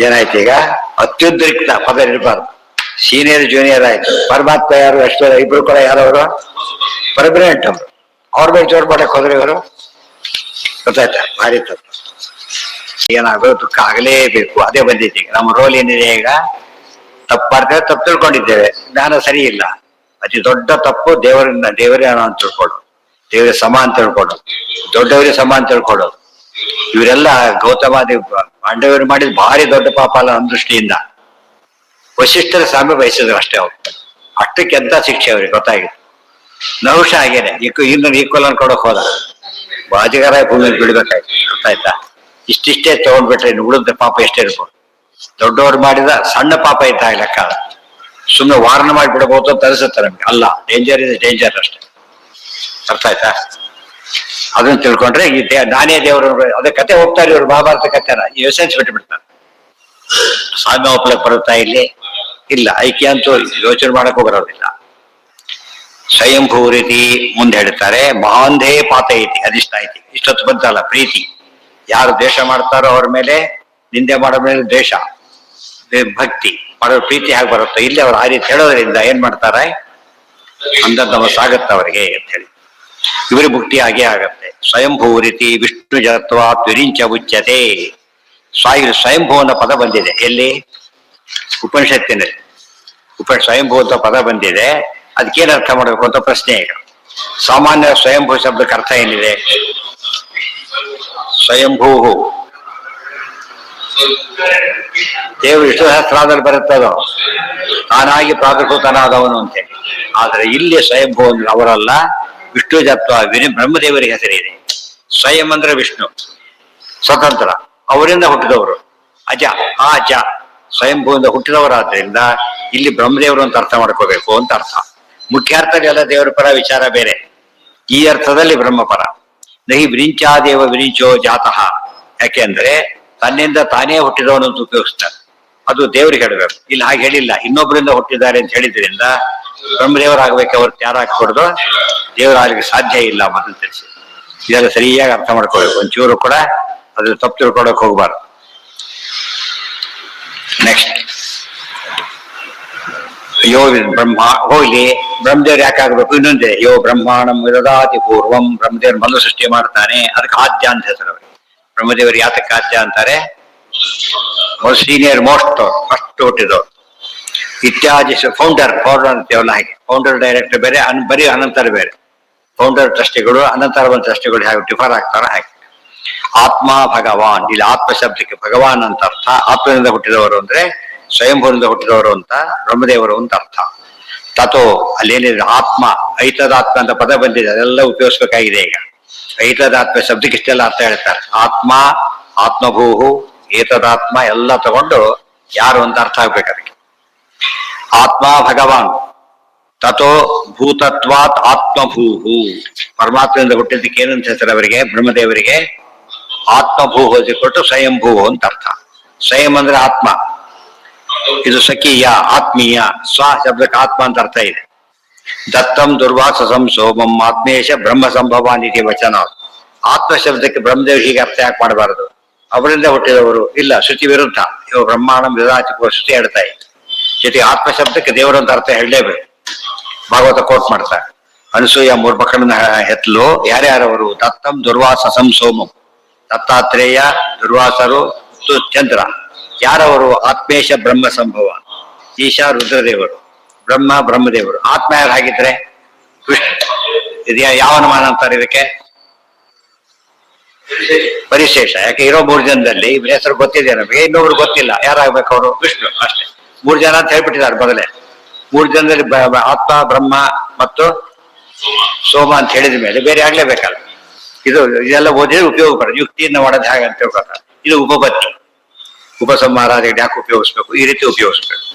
ಏನಾಯ್ತು ಈಗ? ಅತ್ಯುದ್ರಿಕ್ತ ಪದ ಇರಬಾರ್ದು. ಸೀನಿಯರ್ ಜೂನಿಯರ್ ಆಯ್ತು. ಪರಮಾತ್ಮ ಯಾರು? ಅಷ್ಟು ಇಬ್ರು ಕೂಡ ಯಾರವರು? ಪರ್ಮನೆಂಟ್ ಅವರು. ಅವ್ರ ಮೇಲೆ ಜೋರ್ ಮಾಡಕ್ ಹೋದ್ರೆ ಇವರು ಗೊತ್ತಾಯ್ತಾ? ಭಾರಿ ತಪ್ಪು. ಏನಾಗೋದು ದುಃಖ ಆಗಲೇಬೇಕು. ಅದೇ ಬಂದಿದೆ. ನಮ್ಮ ರೋಲ್ ಏನಿದೆ ಈಗ? ತಪ್ಪು ಮಾಡ್ತೇವೆ, ತಪ್ಪು ತಿಳ್ಕೊಂಡಿದ್ದೇವೆ, ಜ್ಞಾನ ಸರಿ ಇಲ್ಲ. ಅತಿ ದೊಡ್ಡ ತಪ್ಪು ದೇವರೇ ಅಂತ ತಿಳ್ಕೊಡು, ದೇವರೇ ಸಮ ಅಂತ ತಿಳ್ಕೊಡು, ದೊಡ್ಡವರೇ ಸಮ ಅಂತ ತಿಳ್ಕೊಡು. ಇವರೆಲ್ಲ ಗೌತಮಾದಿ ಪಾಂಡವರು ಮಾಡಿದ ಭಾರಿ ದೊಡ್ಡ ಪಾಪ ಅಲ್ಲ ನಮ್ಮ ದೃಷ್ಟಿಯಿಂದ. ವಶಿಷ್ಠರ ಸಾಮ್ಯ ಬಯಸಿದ್ರು ಅಷ್ಟೇ ಅವ್ರು. ಅಷ್ಟಕ್ಕೆ ಎಂತ ಶಿಕ್ಷೆ ಅವ್ರಿಗೆ ಗೊತ್ತಾಗಿತ್ತು. ನಹುಷ ಹಾಗೇನೆ ಇನ್ನೊಂದು ಈಕ್ವಲ್ ಅನ್ಕೊಡಕ್ ಹೋದ, ಬಾಜಿಗಾರ ಭೂಮಿ ಬಿಡ್ಬೇಕಾಯ್ತು. ಗೊತ್ತಾಯ್ತಾ? ಇಷ್ಟಿಷ್ಟೇ ತಗೊಂಡ್ಬಿಟ್ರೆ ಇನ್ನು ಉಳಿದ ಪಾಪ ಎಷ್ಟೇ ಇರ್ಬೋದು. ದೊಡ್ಡವ್ರು ಮಾಡಿದ ಸಣ್ಣ ಪಾಪ ಇದ್ದ ಲೆಕ್ಕ. ಸುಮ್ಮನೆ ವಾರಣ ಮಾಡಿಬಿಡಬಹುದು ಅಂತ ಅನಿಸುತ್ತೆ ನಮ್ಗೆ. ಅಲ್ಲ, ಡೇಂಜರ್ ಇದೆ, ಡೇಂಜರ್ ಅಷ್ಟೇ. ಅರ್ಥ ಆಯ್ತಾ? ಅದನ್ನ ತಿಳ್ಕೊಂಡ್ರೆ ಈ ನಾನೇ ದೇವರು. ಅದೇ ಕತೆ ಹೋಗ್ತಾರೆ ಇವ್ರು, ಮಹಾಭಾರತ ಕಥೆನ ಈ ಎಸೆನ್ಸ್ ಬಿಟ್ಟು ಬಿಡ್ತಾರೆ. ಸಾಮ್ಯ ಒಪ್ಲಕ್ ಬರುತ್ತಾ ಇಲ್ಲಿ? ಇಲ್ಲ. ಐಕ್ಯ ಅಂತೂ ಯೋಚನೆ ಮಾಡಕ್ಕೂ ಬರೋದಿಲ್ಲ. ಸ್ವಯಂಭೂ ರೀತಿ ಮುಂದೆ ಹೇಳ್ತಾರೆ. ಮಹಾಂಧೇ ಪಾತ ಐತಿ ಅಧಿಷ್ಠ ಐತಿ. ಇಷ್ಟೊತ್ತು ಬಂತಲ್ಲ ಪ್ರೀತಿ. ಯಾರು ದ್ವೇಷ ಮಾಡ್ತಾರೋ ಅವ್ರ ಮೇಲೆ, ನಿಂದೆ ಮಾಡೋ ಮೇಲೆ ದ್ವೇಷ, ಭಕ್ತಿ ಮಾಡೋ ಪ್ರೀತಿ ಹೇಗೆ ಬರುತ್ತೋ ಇಲ್ಲಿ ಅವ್ರು ಆ ರೀತಿ ಹೇಳೋದ್ರಿಂದ ಏನ್ ಮಾಡ್ತಾರೆ ಅಂದದ್ದು ಸಾಗತ್ತ ಅವರಿಗೆ ಅಂತ ಹೇಳಿ. ಇವರಿಗೆ ಮುಕ್ತಿ ಆಗೇ ಆಗತ್ತೆ. ಸ್ವಯಂಭೂ ರೀತಿ ವಿಷ್ಣು ಜಗತ್ವಾ ತ್ವಿರಿಂಚ ಉಚ್ಯತೆ. ಸ್ವಯಂಭೂ ಅನ್ನೋ ಪದ ಬಂದಿದೆ ಎಲ್ಲಿ? ಉಪನಿಷತ್ತಿನಲ್ಲಿ. ಸ್ವಯಂಭೂ ಅಂತ ಪದ ಬಂದಿದೆ. ಅದಕ್ಕೇನು ಅರ್ಥ ಮಾಡಬೇಕು ಅಂತ ಪ್ರಶ್ನೆ ಈಗ. ಸಾಮಾನ್ಯ ಸ್ವಯಂಭೂ ಶಬ್ದಕ್ಕೆ ಅರ್ಥ ಏನಿದೆ? ಸ್ವಯಂಭೂ ದೇವರು ವಿಷ್ಣು ಸಹಸ್ರಾದಲ್ಲಿ ಬರುತ್ತದೋ ತಾನಾಗಿ ಪ್ರಾದುರ್ಭೂತನಾದವನು ಅಂತೇಳಿ. ಆದ್ರೆ ಇಲ್ಲಿ ಸ್ವಯಂಭೂ ಅಂದ್ರೆ ಅವರಲ್ಲ, ವಿಷ್ಣು ಜತ್ವ ಬ್ರಹ್ಮದೇವರಿಗೆ ಹೆಸರಿದೆ. ಸ್ವಯಂ ಅಂದ್ರೆ ವಿಷ್ಣು, ಸ್ವತಂತ್ರ, ಅವರಿಂದ ಹುಟ್ಟಿದವರು. ಅಜ, ಆ ಅಜ ಸ್ವಯಂಭೂಯಿಂದ ಹುಟ್ಟಿದವರಾದ್ರಿಂದ ಇಲ್ಲಿ ಬ್ರಹ್ಮದೇವರು ಅಂತ ಅರ್ಥ ಮಾಡ್ಕೋಬೇಕು ಅಂತ ಅರ್ಥ. ಮುಖ್ಯಾರ್ಥದಲ್ಲಿ ಎಲ್ಲ ದೇವರ ಪರ ವಿಚಾರ ಬೇರೆ. ಈ ಅರ್ಥದಲ್ಲಿ ಬ್ರಹ್ಮಪರ. ನಹಿ ವಿರಿಂಚಾದೇವ ವಿರಿಂಚೋ ಜಾತಃ. ಯಾಕೆಂದ್ರೆ ತನ್ನಿಂದ ತಾನೇ ಹುಟ್ಟಿದವನು ಅಂತ ಉಪಯೋಗಿಸ್ತಾರೆ. ಅದು ದೇವರಿಗೆ ಹೇಳಬೇಕು. ಇಲ್ಲಿ ಹಾಗೆ ಹೇಳಿಲ್ಲ, ಇನ್ನೊಬ್ಬರಿಂದ ಹುಟ್ಟಿದ್ದಾರೆ ಅಂತ ಹೇಳಿದ್ರಿಂದ ಬ್ರಹ್ಮದೇವರಾಗಬೇಕು. ಅವ್ರು ಯಾರಾಗ್ಕೊಡ್ದು ದೇವರಾಗಲಿಕ್ಕೆ ಸಾಧ್ಯ ಇಲ್ಲ ಮೊದಲು ತಿಳಿಸಿ. ಇದೆಲ್ಲ ಸರಿಯಾಗಿ ಅರ್ಥ ಮಾಡ್ಕೋಬೇಕು. ಒಂಚೂರು ಕೂಡ ಅದ್ರ ತಪ್ಪು ತಿಳ್ಕೊಳಕ್ ಹೋಗ್ಬಾರ್ದು. ನೆಕ್ಸ್ಟ್ ಯೋ ಬ್ರಹ್ಮ ಹೋಗ್ಲಿ. ಬ್ರಹ್ಮದೇವ್ರು ಯಾಕಾಗಬೇಕು? ಇನ್ನೊಂದೇ, ಯೋ ಬ್ರಹ್ಮಾಣಂ ವಿದದಾತಿ ಪೂರ್ವಂ. ಬ್ರಹ್ಮದೇವ್ರ ಮೊದಲು ಸೃಷ್ಟಿ ಮಾಡ್ತಾನೆ, ಅದಕ್ಕೆ ಆದ್ಯ ಅಂತ ಹೆಸರು ಅವ್ರಿಗೆ. ಬ್ರಹ್ಮದೇವರು ಯಾತಕ್ಕೆ ಆದ್ಯ ಅಂತಾರೆ? ಸೀನಿಯರ್ ಮೋಸ್ಟ್, ಫಸ್ಟ್ ಹುಟ್ಟಿದವರು. ಇತ್ಯಾದಿ ಫೌಂಡರ್ ಅಂತೀವಲ್ಲ ಹಾಗೆ. ಫೌಂಡರ್ ಡೈರೆಕ್ಟರ್ ಬೇರೆ, ಬರೀ ಅನಂತರ ಬೇರೆ. ಫೌಂಡರ್ ಟ್ರಸ್ಟಿಗಳು, ಅನಂತರ ಟ್ರಸ್ಟಿಗಳು ಹೇಗೆ ಡಿಫರ್ ಆಗ್ತಾರ ಹಾಗೆ. ಆತ್ಮ ಭಗವಾನ್, ಇಲ್ಲಿ ಆತ್ಮ ಶಬ್ದಕ್ಕೆ ಭಗವಾನ್ ಅಂತ ಅರ್ಥ. ಆತ್ಮನಿಂದ ಹುಟ್ಟಿದವರು ಅಂದ್ರೆ ಸ್ವಯಂಭೂರಿಂದ ಹುಟ್ಟಿದವರು ಅಂತ, ಬ್ರಹ್ಮದೇವರು ಅಂತ ಅರ್ಥ. ತಥೋ ಅಲ್ಲೇನಿದ್ರೆ ಆತ್ಮ, ಐತದಾತ್ಮ ಅಂತ ಪದ ಬಂದಿದೆ, ಅದೆಲ್ಲ ಉಪಯೋಗಿಸ್ಬೇಕಾಗಿದೆ ಈಗ. ಐತದಾತ್ಮ ಶಬ್ದಕ್ಕೆ ಇಷ್ಟೆಲ್ಲ ಅರ್ಥ ಹೇಳ್ತಾರೆ. ಆತ್ಮ, ಆತ್ಮಭೂಹು, ಏತದಾತ್ಮ ಎಲ್ಲ ತಗೊಂಡು ಯಾರು ಅಂತ ಅರ್ಥ ಆಗ್ಬೇಕು ಅದಕ್ಕೆ. ಆತ್ಮ ಭಗವಾನ್, ತಥೋ ಭೂತತ್ವಾತ್ ಆತ್ಮಭೂಹು. ಪರಮಾತ್ಮದಿಂದ ಹುಟ್ಟಿದ್ದಕ್ಕೆ ಏನಂತ ಹೆಸರು ಅವರಿಗೆ? ಬ್ರಹ್ಮದೇವರಿಗೆ ಆತ್ಮಭೂಹು ಕೊಟ್ಟು ಸ್ವಯಂಭೂ ಅಂತ ಅರ್ಥ. ಸ್ವಯಂ ಅಂದ್ರೆ ಆತ್ಮ, ಇದು ಸಖೀಯ, ಆತ್ಮೀಯ. ಸ್ವ ಶಬ್ದಕ್ಕೆ ಆತ್ಮ ಅಂತ ಅರ್ಥ ಇದೆ. ದತ್ತಂ ದುರ್ವಾಸಸಂ ಸೋಮಂ ಆತ್ಮೇಶ ಬ್ರಹ್ಮ ಸಂಭವಾನಿತಿ ವಚನ. ಆತ್ಮ ಶಬ್ದಕ್ಕೆ ಬ್ರಹ್ಮದೇವ್ ಹೀಗೆ ಅರ್ಥ ಯಾಕೆ ಮಾಡಬಾರದು? ಅವರಿಂದ ಹುಟ್ಟಿದವರು ಇಲ್ಲ, ಶ್ರುತಿ ವಿರುದ್ಧ. ಇವ ಬ್ರಹ್ಮಾಂಡಂ ವಿಧಾತಿ ಶ್ರುತಿ ಹೇಳ್ತಾ ಇದೆ. ಜೊತೆಗೆ ಆತ್ಮ ಶಬ್ದಕ್ಕೆ ದೇವರು ಅಂತ ಅರ್ಥ ಹೇಳಲೇಬೇಕು. ಭಾಗವತ ಕೋಟ್ ಮಾಡ್ತಾರೆ. ಅನಸೂಯ ಮೂರು ಮಕ್ಕಳನ್ನ ಹೆತ್ತಲು ಯಾರ್ಯಾರವರು? ದತ್ತಂ ದುರ್ವಾಸಸಂ ಸೋಮಂ. ದತ್ತಾತ್ರೇಯ, ದುರ್ವಾಸರು, ಚಂದ್ರ. ಯಾರವರು? ಆತ್ಮೇಶ ಬ್ರಹ್ಮ ಸಂಭವ. ಈಶಾ ರುದ್ರದೇವರು, ಬ್ರಹ್ಮ ಬ್ರಹ್ಮದೇವರು. ಆತ್ಮ ಯಾರು ಹಾಗಿದ್ರೆ? ಇದು ಯಾವ ಅನುಮಾನ ಅಂತಾರೆ ಇದಕ್ಕೆ? ಪರಿಶೇಷ. ಯಾಕೆ ಇರೋ 3 ಜನದಲ್ಲಿ ಇವ್ರ ಹೆಸರು ಗೊತ್ತಿದೆ ನಮಗೆ, ಇನ್ನೊಬ್ರು ಗೊತ್ತಿಲ್ಲ. ಯಾರಾಗ್ಬೇಕು ಅವರು? ವಿಷ್ಣು ಅಷ್ಟೇ. 3 ಜನ ಅಂತ ಹೇಳ್ಬಿಟ್ಟಿದ್ದಾರೆ ಮೊದಲೇ. 3 ಜನದಲ್ಲಿ ಆತ್ಮ, ಬ್ರಹ್ಮ ಮತ್ತು ಸೋಮ ಅಂತ ಹೇಳಿದ ಮೇಲೆ ಬೇರೆ ಆಗ್ಲೇಬೇಕಲ್ಲ. ಇದೆಲ್ಲ ಓದಿದ್ರೆ ಉಪಯೋಗ ಬರೋದು. ಯುಕ್ತಿಯಿಂದ ಮಾಡೋದು ಹೇಗೆ ಅಂತ ತಿಳ್ಕೊತಾರೆ. ಇದು ಉಪಪತ್ತಿ, ಉಪಸಂಹಾರಾದಿಗಳು ಯಾಕೆ ಉಪಯೋಗಿಸ್ಬೇಕು? ಈ ರೀತಿ ಉಪಯೋಗಿಸ್ಬೇಕು.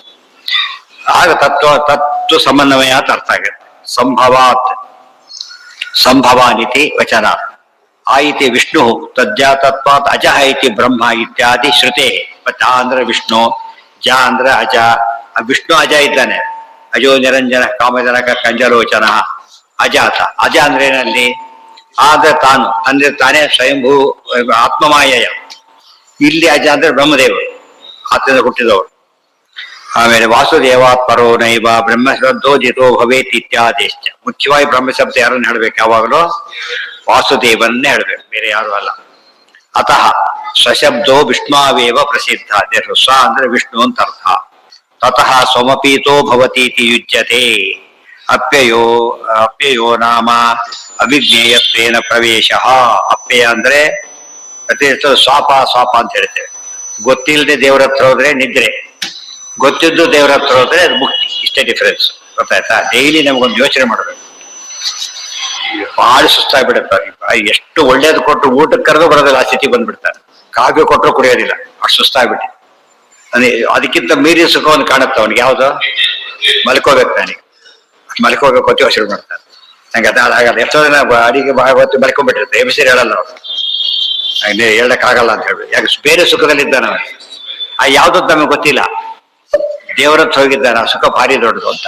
ಆಗ ತತ್ವ ಸಮನ್ವಯ ಅಂತ ಅರ್ಥ ಆಗುತ್ತೆ. ಸಂಭವಾತ್, ಸಂಭವಾನಿತಿ ವಚನ. ಆ ಇತಿ ವಿಷ್ಣು ತಜ್ಜಾತತ್ವಾತ್ ಅಜಃ ಇತಿ ಬ್ರಹ್ಮ ಇತ್ಯಾದಿ ಶ್ರುತೆ. ತಾ ಅಂದ್ರೆ ವಿಷ್ಣು, ಜ ಅಂದ್ರೆ ಅಜ. ವಿಷ್ಣು ಅಜ ಇದ್ದಾನೆ. ಅಜೋ ನಿರಂಜನ ಕಾಮಜನಕ ಕಂಜಲೋಚನ ಅಜಾತ. ಅಜ ಅಂದ್ರೆ ಏನಲ್ಲಿ? ಆದ್ರೆ ತಾನು, ಅಂದ್ರೆ ತಾನೇ ಸ್ವಯಂಭೂ ಆತ್ಮಮಾಯಯ. ಇಲ್ಲಿ ಅಜ ಅಂದ್ರೆ ಬ್ರಹ್ಮದೇವರು. ಆತನಿಂದ ಹುಟ್ಟಿದವರು. ಆಮೇಲೆ ವಾಸುದೇವಾತ್ ಪರೋ ನೈವ ಬ್ರಹ್ಮಶಬ್ದೋ ಜಿತೋ ಭವೇತ್ ಇತ್ಯಾದಿಶ್ಚ. ಮುಖ್ಯವಾಗಿ ಬ್ರಹ್ಮಶಬ್ದ ಯಾರನ್ನು ಹೇಳ್ಬೇಕು? ಯಾವಾಗಲೂ ವಾಸುದೇವನ್ನೇ ಹೇಳ್ಬೇಕು, ಬೇರೆ ಯಾರು ಅಲ್ಲ. ಅತಃ ಸ್ವಶಬ್ದೋ ವಿಷ್ಣುವೇವ ಪ್ರಸಿದ್ಧ. ಸ್ವ ಅಂದ್ರೆ ವಿಷ್ಣು ಅಂತ ಅರ್ಥ. ತತಃ ಸ್ವಮಪೀತೋ ಭವತೀತಿ ಯುಜ್ಯತೆ. ಅಪ್ಯಯೋ ನಾಮ ಅವಿಜ್ಞೇಯತ್ವೇನ ಪ್ರವೇಶ. ಅಪ್ಯಯ ಅಂದ್ರೆ ಪ್ರತಿ ಸ್ವಾಪ ಅಂತ ಹೇಳ್ತೇವೆ. ಗೊತ್ತಿಲ್ಲದೆ ದೇವರ ಹತ್ರ ಹೋದ್ರೆ ನಿದ್ರೆ, ಗೊತ್ತಿದ್ದು ದೇವರ ಹತ್ರ ಹೋದ್ರೆ ಅದು ಮುಕ್ತಿ. ಇಷ್ಟೇ ಡಿಫರೆನ್ಸ್. ಗೊತ್ತಾಯ್ತಾ? ಡೈಲಿ ನಮಗೊಂದು ಯೋಚನೆ ಮಾಡಬೇಕು. ಬಹಳ ಸುಸ್ತಾಗ್ಬಿಡುತ್ತೆ. ಎಷ್ಟು ಒಳ್ಳೇದು ಕೊಟ್ಟು ಊಟಕ್ಕೆ ಕರೆದು ಬರೋದಿಲ್ಲ, ಆ ಸ್ಥಿತಿ ಬಂದ್ಬಿಡ್ತಾರೆ. ಕಾಫಿ ಕೊಟ್ಟರು ಕುಡಿಯೋದಿಲ್ಲ, ಅಷ್ಟು ಸುಸ್ತಾಗ್ಬಿಟ್ಟು. ಅದಕ್ಕಿಂತ ಮೀರಿ ಸುಖವನ್ನು ಕಾಣುತ್ತೆ ಅವನಿಗೆ. ಯಾವುದು? ಮಲ್ಕೋಬೇಕು. ನನಗೆ ಮಲ್ಕೋಬೇಕು ಅಂತ ಯೋಚನೆ ಮಾಡ್ತಾರೆ. ನಂಗೆ ಅದಾಗಲ್ಲ. ಎಷ್ಟೋ ದಿನ ಅಡಿಗೆ ಹೊತ್ತು ಮಲ್ಕೊಂಡ್ಬಿಟ್ಟಿರುತ್ತೆ. ಎಬಿಸಿರಿ ಹೇಳಲ್ಲ ಅವ್ರು, ಹೇಳಕ್ಕಾಗಲ್ಲ ಅಂತ ಹೇಳ್ಬಿಟ್ಟು. ಯಾಕೆ? ಬೇರೆ ಸುಖದಲ್ಲಿದ್ದಾನ ಅವನು. ಯಾವ್ದದ್ದು ನಮಗೆ ಗೊತ್ತಿಲ್ಲ. ದೇವರತ್ರ ಹೋಗಿದ್ದಾನ, ಸುಖ ಭಾರಿ ದೊಡ್ಡದು ಅಂತ.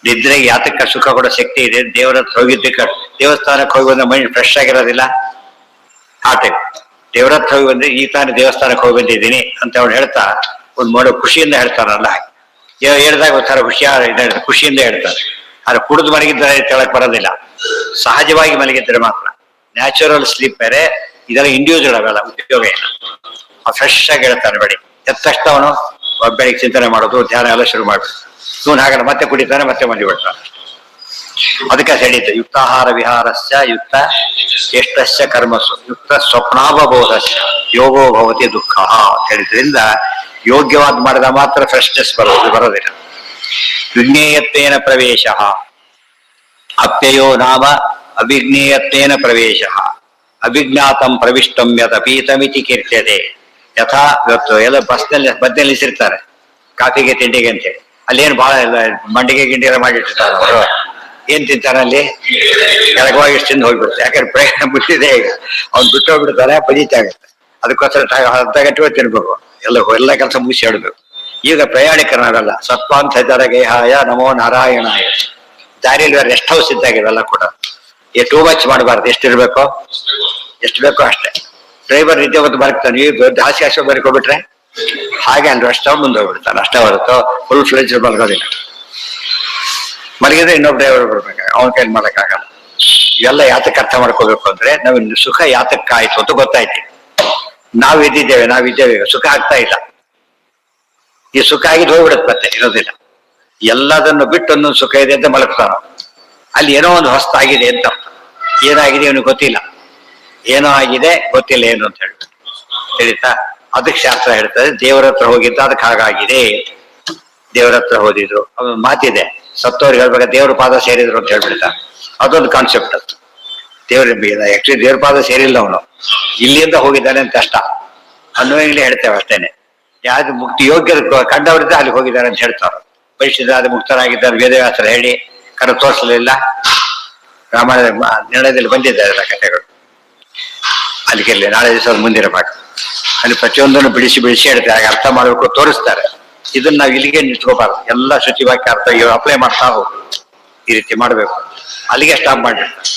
ನಿದ್ರೆಗೆ ಯಾತಕ್ಕ ಸುಖ ಕೊಡೋ ಶಕ್ತಿ ಇದೆ. ದೇವರತ್ರ ಹೋಗಿದ್ದಕ್ಕೆ. ದೇವಸ್ಥಾನಕ್ಕೆ ಹೋಗಿ ಬಂದ ಮೈಂಡ್ ಫ್ರೆಶ್ ಆಗಿರೋದಿಲ್ಲ. ಆ ಟೈಪ್ ದೇವರತ್ರ ಹೋಗಿ ಬಂದ್ರೆ ಈ ತಾನೇ ದೇವಸ್ಥಾನಕ್ಕೆ ಹೋಗಿ ಬಂದಿದ್ದೀನಿ ಅಂತ ಅವ್ರು ಹೇಳ್ತಾ ಒಂದು ಮಾಡೋ ಖುಷಿಯಿಂದ ಹೇಳ್ತಾರಲ್ಲ. ಹೇಳ್ದಾಗ ಒಂಥರ ಖುಷಿಯಿಂದ ಹೇಳ್ತಾರೆ. ಆದ್ರೆ ಕುಡಿದು ಮಲಗಿದ್ದಾರೆ ಹೇಳಕ್ ಬರೋದಿಲ್ಲ. ಸಹಜವಾಗಿ ಮಲಗಿದ್ರೆ ಮಾತ್ರ. ನ್ಯಾಚುರಲ್ ಸ್ಲೀಪ್ ಬೇರೆ, ಇದೆಲ್ಲ ಇಂಡಿವಿಜುವಲ್ ಅವೆಲ್ಲ ಉಪಯೋಗ ಇಲ್ಲ. ಫ್ರೆಶ್ ಆಗಿ ಹೇಳ್ತಾನೆ. ಬೆಳಿ ಎದ್ದ ತಕ್ಷಣ ಅವನು ಬೆಳಿಗ್ಗೆ ಚಿಂತನೆ ಮಾಡೋದು, ಧ್ಯಾನ ಎಲ್ಲ ಶುರು ಮಾಡ್ಬೇಕು. ಇವನು ಹಾಗಲ್ಲ, ಮತ್ತೆ ಕುಡಿತಾನೆ, ಮತ್ತೆ ಮಲಗಿಬಿಡ್ತಾನೆ. ಅದಕ್ಕೆ ಹೇಳಿದ್ದು ಯುಕ್ತಾಹಾರ ವಿಹಾರಸ್ಯ ಯುಕ್ತ ಚೇಷ್ಟಸ್ಯ ಕರ್ಮಸು ಯುಕ್ತ ಸ್ವಪ್ನಾವಬೋಧಸ್ಯ ಯೋಗೋ ಭವತಿ ದುಃಖ ಅಂತ ಹೇಳಿದ್ರಿಂದ ಯೋಗ್ಯವಾದ ಮಾಡಿದ ಮಾತ್ರ ಫ್ರೆಶ್ನೆಸ್ ಬರೋದಿಲ್ಲ. ವಿಜ್ಞೇಯತ್ವೇನ ಪ್ರವೇಶ. ಅಪ್ಯಯೋ ನಾಮ ಅವಿಜ್ಞೇಯತ್ವೇನ ಪ್ರವೇಶ. ಅವಿಜ್ಞಾತಂ ಪ್ರವಿಷ್ಟಂ ಯದಪೀತಮಿತಿ ಕೀರ್ತ್ಯತೆ. ಯಥಾ ಇವತ್ತು ಎಲ್ಲ ಬಸ್ನಲ್ಲಿ ನಿಲ್ಲಿಸಿರ್ತಾರೆ ಕಾಫಿಗೆ ತಿಂಡಿಗೆ ಅಂತೇಳಿ. ಅಲ್ಲೇನು ಬಹಳ ಮಂಡಿಗೆ ಗಿಂಡಿಗೆ ಮಾಡಿಟ್ಟಿರ್ತಾರೆ ಅವರು. ಏನ್ ತಿಂತಾನೆ ಅಲ್ಲಿ? ಕೆಳಗವಾಗಿ ಇಷ್ಟು ತಿಂದು ಹೋಗ್ಬಿಡ್ತಾರೆ. ಯಾಕಂದ್ರೆ ಪ್ರಯಾಣ ಬಿಟ್ಟಿದೆ. ಈಗ ಅವ್ನು ಬಿಟ್ಟು ಹೋಗ್ಬಿಡ್ತಾರೆ, ಪಜಿತ ಆಗುತ್ತೆ. ಅದಕ್ಕೋಸ್ಕರ ಅರ್ಧ ಗಂಟೆ ತಿನ್ಬೇಕು. ಎಲ್ಲ ಕೆಲಸ ಮುಗಿಸಿ ಹೇಳ್ಬೇಕು. ಈಗ ಪ್ರಯಾಣಿಕರಲ್ಲ. ಸತ್ವಾಂತ ಗೇಹಾಯ ನಮೋ ನಾರಾಯಣಾಯ. ದಾರಿಯಲ್ಲಿ ರೆಸ್ಟ್ ಹೌಸ್ ಇದ್ದಾಗ ಇವೆಲ್ಲ ಕೂಡ ಟೂ ಮಚ್ ಮಾಡಬಾರ್ದು. ಎಷ್ಟಿರ್ಬೇಕು? ಎಷ್ಟು ಬೇಕೋ ಅಷ್ಟೇ. ಡ್ರೈವರ್ ನಿದ್ದೆ ಹೊತ್ತು ಬರ್ತಾನೆ. ಈಗ ಹಾಸಿ ಬರ್ಕೊಬಿಟ್ರೆ ಹಾಗೆ ಅಲ್ಲಿ ರೆಸ್ಟ್ ಹೌಸ್ ಮುಂದೆ ಹೋಗ್ಬಿಡ್ತಾನೆ. ಅಷ್ಟೇ ಹೊರತು ಫುಲ್ ಫ್ಲೆಜ್ ಮಲ್ಗೋದಿಲ್ಲ. ಮಲಗಿದ್ರೆ ಇನ್ನೊಬ್ಬ ಡ್ರೈವರ್ ಬರ್ಬೇಕು, ಅವನ ಕೈಲಿ ಮಾಡಕ್ಕಾಗಲ್ಲ. ಇವೆಲ್ಲ ಯಾತಕ್ಕೆ ಅರ್ಥ ಮಾಡ್ಕೋಬೇಕು ಅಂದ್ರೆ ನಾವು ಸುಖ ಯಾತಕ್ಕಾಯ್ತು ಅಂತ ಗೊತ್ತಾಯ್ತು. ನಾವಿದ್ದೇವೆ, ಸುಖ ಆಗ್ತಾ ಇಲ್ಲ. ಈ ಸುಖ ಆಗಿದ್ದು ಹೋಗ್ಬಿಡುತ್ತೆ, ಮತ್ತೆ ಇರೋದಿಲ್ಲ. ಎಲ್ಲದನ್ನು ಬಿಟ್ಟು ಒಂದೊಂದು ಸುಖ ಇದೆ ಅಂತ ಮಲಗ್ತಾನ. ಅಲ್ಲಿ ಏನೋ ಒಂದು ಹೊಸ್ತಾಗಿದೆ ಅಂತ. ಏನಾಗಿದೆ ಅವನಿಗೆ ಗೊತ್ತಿಲ್ಲ. ಏನೋ ಆಗಿದೆ, ಗೊತ್ತಿಲ್ಲ ಏನು ಅಂತ ಹೇಳ್ಬಿಟ್ಟು ತಿಳಿತಾ. ಅದಕ್ಕೆ ಶಾಸ್ತ್ರ ಹೇಳ್ತದೆ ದೇವರ ಹತ್ರ ಹೋಗಿದ್ದ ಅದಕ್ಕೆ ಹಾಗಾಗಿದೆ. ದೇವರ ಹತ್ರ ಹೋದಿದ್ರು. ಅವನು ಮಾತಿದೆ, ಸತ್ತವ್ರಿಗೆ ಹೇಳ್ಬೇಕು ದೇವ್ರ ಪಾದ ಸೇರಿದ್ರು ಅಂತ ಹೇಳ್ಬಿಡ್ತಾ. ಅದೊಂದು ಕಾನ್ಸೆಪ್ಟ್. ಅದು ಆಕ್ಚುಲಿ ದೇವ್ರ ಪಾದ ಸೇರಿಲ್ಲ ಅವನು, ಇಲ್ಲಿಂದ ಹೋಗಿದ್ದಾನೆ ಅಂತ ಅಷ್ಟ ಅನ್ವಯಗಳೇ ಹೇಳ್ತೇವೆ ಅಷ್ಟೇನೆ. ಯಾವ್ದು ಮುಕ್ತಿ ಯೋಗ್ಯ ಕಂಡವರಿದ್ದ ಅಲ್ಲಿ ಹೋಗಿದ್ದಾರೆ ಅಂತ ಹೇಳ್ತಾರೆ. ಪರಿಶುದ್ಧರಾದ ಮುಕ್ತರಾಗಿದ್ದಾರೆ ವೇದವ್ಯಾಸರು ಹೇಳಿ ಕರೆ ತೋರಿಸಲಿಲ್ಲ. ರಾಮಾಯಣ ನಿರ್ಣಯದಲ್ಲಿ ಬಂದಿದ್ದಾರೆ ಕಥೆಗಳು. ಅಲ್ಲಿಗೆ ನಾಳೆ ದಿವಸ ಮುಂದಿನ ಪಾಠ. ಅಲ್ಲಿ ಪ್ರತಿಯೊಂದನ್ನು ಬಿಡಿಸಿ ಹೇಳ್ತಾರೆ. ಅರ್ಥ ಮಾಡಬೇಕು, ತೋರಿಸ್ತಾರೆ. ಇದನ್ನ ನಾವು ಇಲ್ಲಿಗೆ ನಿಂತ್ಕೋಬಾರ್ದು. ಎಲ್ಲ ಶುಚಿವಾಕ್ಯ ಅರ್ಥ ಅಪ್ಲೈ ಮಾಡ್ತಾ ಹೋಗ್ಬೇಕು. ಈ ರೀತಿ ಮಾಡ್ಬೇಕು. ಅಲ್ಲಿಗೆ ಸ್ಟಾಪ್ ಮಾಡಿರ್ತಾರೆ.